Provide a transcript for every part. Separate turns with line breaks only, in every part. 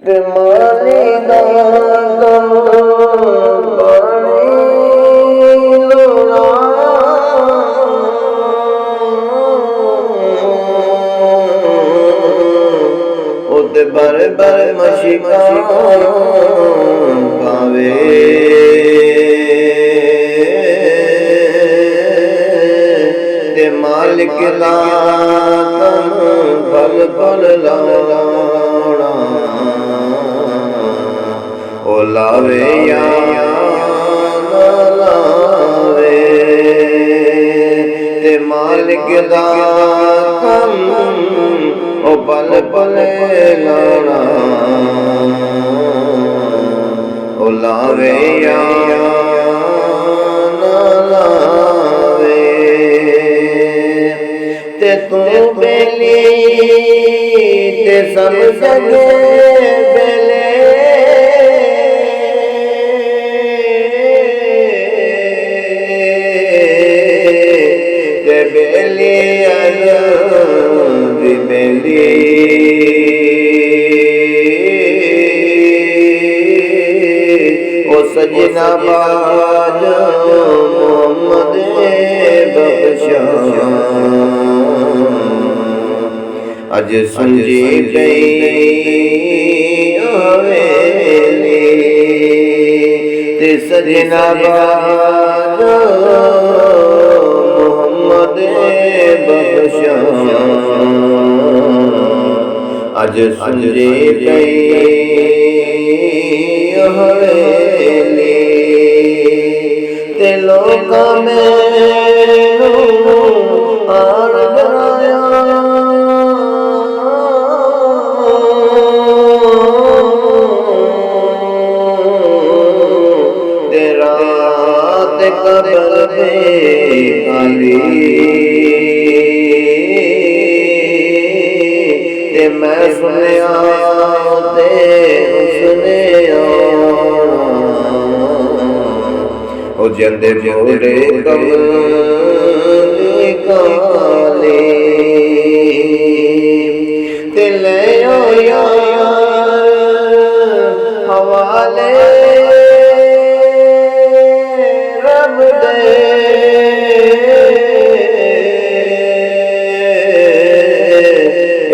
ते माली दा कम बड़ी लोड़ा उते बर बर मशिका पावे ते मालिक दा कम पल पल लाउणा ओ लावे या ना लावे ते मालिक दा कम ओ पल पल लाउणा ओ लावे या ना लावे ते तू बेली ते सब जगे बेले ते बेली भी बेली ओ सजना बाज मोहम्मद बख्शा अज संजी गई हवेली ते सजना बाज मोहम्मद बख्शा अज संजी गई हवेली ते लोका में आन डराया ते रात कब्र में खाली ते मैं सुनिया ते उसने ओ जंदे बोले कब्र काले ते ले यार हवाले रब दे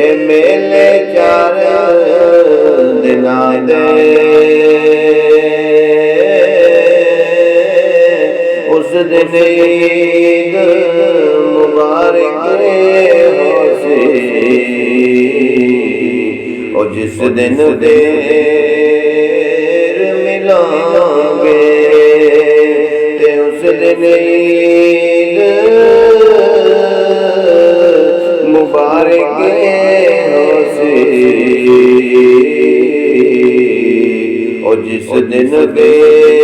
ए मेले चार दिना दे उस दिन ईद मुबारक होसी और जिस दिन देर मिलांगे ते उस दिन ईद मुबारक होसी और जिस दिन देर